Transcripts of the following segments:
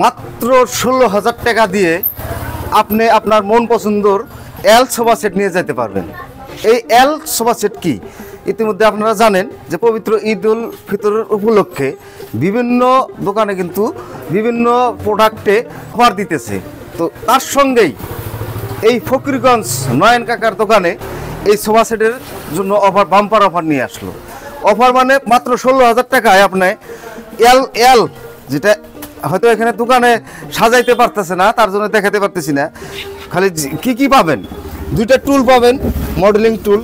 মাত্র 16,000 টাকা দিয়ে আপনি আপনার মন পছন্দর এল সোফা সেট নিয়ে যেতে পারবেন। এই এল সোফা সেট কি ইতিমধ্যে আপনারা জানেন যে পবিত্র ঈদ উল ফিতরের উপলক্ষে বিভিন্ন দোকানে কিন্তু বিভিন্ন প্রোডাক্টে অফার দিতেছে। তো তার সঙ্গেই এই ফকিরগঞ্জ নয়ন কাকার দোকানে এই সোফা সেটের জন্য অফার, বাম্পার অফার নিয়ে আসলো। অফার মানে মাত্র 16,000 টাকায় আপনি এল যেটা হয়তো এখানে দোকানে সাজাইতে পারতেছে না, তার জন্য দেখাতে পারতেছি না। খালি কি পাবেন, দুইটা টুল পাবেন, মডেলিং টুল,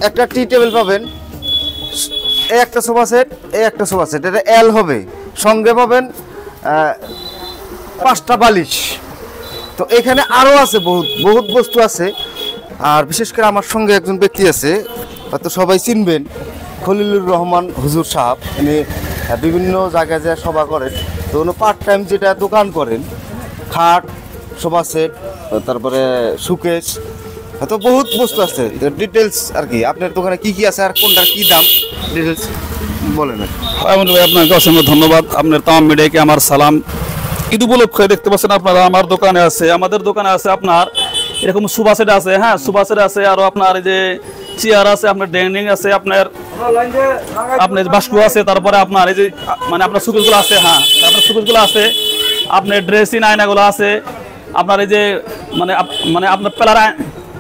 একটা টি টেবিল পাবেন, এই একটা সোফা সেট, এই একটা সোফা সেট, এটা এল হবে। সঙ্গে পাবেন 5টা বালিশ। তো এখানে আরও আছে বহুত বস্তু আছে। আর বিশেষ করে আমার সঙ্গে একজন ব্যক্তি আছে, হয়তো সবাই চিনবেন, খলিলুর রহমান হুজুর সাহেব। উনি বিভিন্ন জায়গায় যে সভা করেন, তো উনি পার্ট টাইম যেটা দোকান করেন, খাট, সোফা সেট, তারপরে সুকেশ, হয়তো বহুত বস্তু আছে। ডিটেলস আর কি আপনার দোকানে কি আছে আর কোনটার কি দাম, ডিটেলস বলেন। এমন ভাই আপনাকে অসংখ্য ধন্যবাদ। আপনার তামাম মিডিয়াকে আমার সালাম। ঈদ উপলক্ষে দেখতে পাচ্ছেন আপনারা আমার দোকানে আছে, আমাদের দোকানে আছে আপনার এরকম সোফা সেট আছে, হ্যাঁ সোফা সেট আছে, আরও আপনার এই যে চেয়ার আছে, আপনার ডাইনিং আছে, আপনার বাস্কু আছে, তারপরে আপনার এই যে মানে আপনার সুকেশগুলো আছে, হ্যাঁ আপনার সুকেশগুলো আছে, আপনার ড্রেসিং আয়নাগুলো আছে, আপনার এই যে মানে মানে আপনার পেলার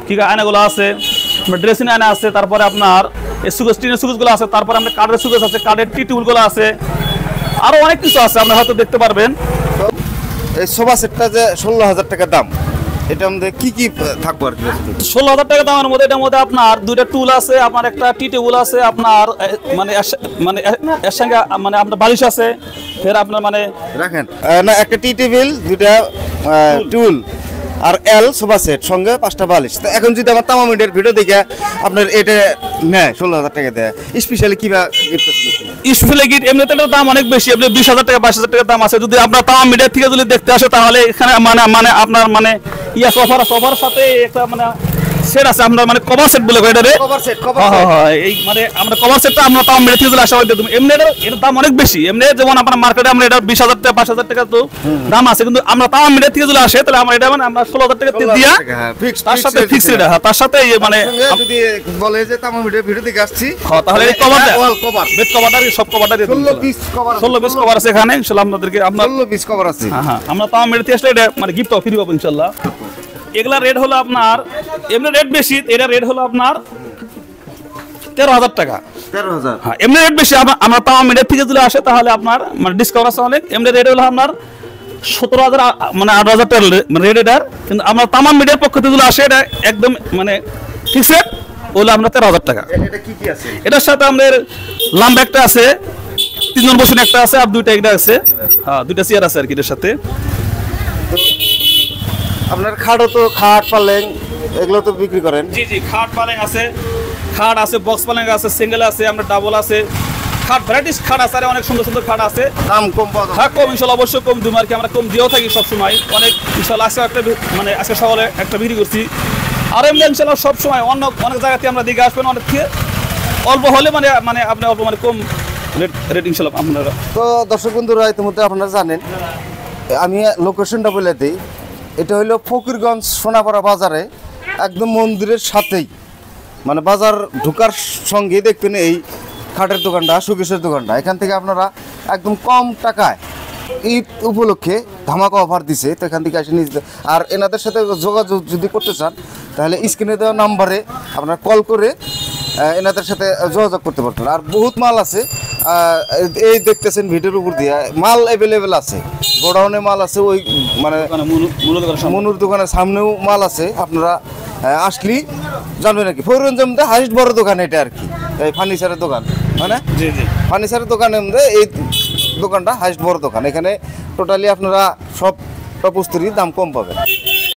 কি আয়নাগুলো আছে, আপনার ড্রেসিং আয়না আছে, তারপরে আপনার এই সুকেশ টিনের সুকেশগুলো আছে, তারপরে আপনার কাঠের সুকেশ আছে, কাঠের টি টেবিলগুলো আছে, আরও অনেক কিছু আছে আপনার হয়তো দেখতে পারবেন। এই সোফা সেটটা যে 16,000 টাকা দাম, এটার মধ্যে কি থাকবো আর কি? 16,000 টাকা দামের মধ্যে এটার মধ্যে আপনার দুইটা টুল আছে, আপনার একটা টি টেবিল আছে, আপনার মানে মানে এর সঙ্গে মানে আপনার বালিশ আছে, ফের আপনার মানে রাখেন না একটা টি টেবিল, দুইটা টুল আর এল সোফা সেট, সঙ্গে 5টা বালিশ। তো এখন যদি আমার তামাম মিডিয়ার ভিডিও দেখে আপনার এটা নেয় 16,000 টাকা দেয়, স্পেশালি কিবা গিফট আছে? স্পেশালি গিফট এমনিতে দাম অনেক বেশি, আপনি 20,000 টাকা 22,000 টাকা দাম আছে। যদি আপনার তামাম মিডিয়া থেকে যদি দেখতে আসে তাহলে এখানে মানে আপনার মানে অফার সাথে একটা মানে সেট আছে, আপনার মানে কভার সেট বলে এটারে কভার সেট। এই মানে আমরা কভার সেটটা আমরা তামাম মিডিয়া থেকে যদি আসা হয় দেখুন, এমনি এর দাম অনেক বেশি। এমনি যেমন আপনার মার্কেটে আমরা এটা 20,000 টাকা 5,000 টাকা তো দাম আছে, কিন্তু আমরা তামাম মিডিয়া থেকে যদি আসে তাহলে আমরা এটা মানে আমরা 16,000 টাকা দিয়া তার সাথে ফিক্স রেট, তার সাথে মানে যদি বলে যে তামাম মিডিয়া ভিডিও দেখে আসছি, তাহলে এই কভারটা বেড কভারটা সব কভারটা দিয়ে 16 পিস কভার আছে এখানে ইনশাআল্লাহ আপনাদেরকে। আপনার 16 পিস কভার আছে। হ্যাঁ আমরা তামাম মিডিয়া থেকে আসলে এটা মানে গিফট ফ্রি পাবো ইনশাআল্লাহ। এগুলা রেট হলো আপনার এমনি রেট বেশি, এটা রেট হলো আপনার 13,000 টাকা। 13,000? হ্যাঁ এমনি রেট বেশি। আমরা তামাম মিডিয়া থেকে যদি আসে তাহলে আপনার মানে ডিসকাউন্ট আছে অনেক। এমনি রেট হলো আপনার 17,000 মানে 18,000 টাকা রেট এটার, কিন্তু আমরা তামাম মিডিয়ার পক্ষ থেকে যদি আসে এটা একদম মানে ফিক্স রেট হলো আমরা 13,000 টাকা। এটা কি আছে? এটার সাথে আমাদের লাম্বা একটা আছে, 3 জন বসুন একটা আছে, আর দুইটা একটা আছে, হ্যাঁ দুইটা চেয়ার আছে আর কি এটার সাথে। আপনার খাটও তো, খাট পালেং এগুলো তো বিক্রি করেন? জি জি খাট পালেং আছে, খাট আছে, বক্স পালেং আছে, সিঙ্গেল আছে, আমরা ডাবল আছে, খাট ভ্যারাইটিস খাট আছে, অনেক সুন্দর সুন্দর খাট আছে। দাম কম পাওয়া যায়? হ্যাঁ কম ইনশাআল্লাহ, অবশ্যই কম দিব আর কি, আমরা কম দিয়েও থাকি সবসময় অনেক ইনশাআল্লাহ। আজকে একটা মানে আজকে সকালে একটা বিক্রি করছি, আর এমনি ইনশাআল্লাহ সবসময় অনেক জায়গাতে আমরা দিকে আসবেন, অনেক অল্প হলে মানে মানে আপনি অল্প মানে কম রেট ইনশাআল্লাহ আপনারা। তো দর্শক বন্ধুরা ইতিমধ্যে আপনারা জানেন, আমি লোকেশনটা বলে দিই। এটা হলো ফকিরগঞ্জ সোনাপাড়া বাজারে, একদম মন্দিরের সাথেই, মানে বাজার ঢোকার সঙ্গে দেখবেন এই খাটের দোকানটা, শোকেসের দোকানটা। এখান থেকে আপনারা একদম কম টাকায় ঈদ উপলক্ষে ধামাকা অফার দিছে, তো এখান থেকে এসে নিতে। আর এনাদের সাথে যোগাযোগ যদি করতে চান তাহলে স্ক্রিনে দেওয়া নাম্বারে আপনারা কল করে এনাদের সাথে যোগাযোগ করতে পারবেন। আর বহুত মাল আছে, এই দেখতেছেন ভিডিওর উপর দিয়ে মাল অ্যাভেলেবেল আছে, গোডাউনে মাল আছে, ওই মানে মনুর দোকানের সামনেও মাল আছে। আপনারা আসলেই জানবেন আর কি। ফকিরগঞ্জের মধ্যে হাইস্ট বড় দোকান এটা আর কি, এই ফার্নিচারের দোকান, মানে জি জি ফার্নিচারের দোকানের মধ্যে এই দোকানটা হাইস্ট বড় দোকান। এখানে টোটালি আপনারা সব বস্তুরই দাম কম পাবেন।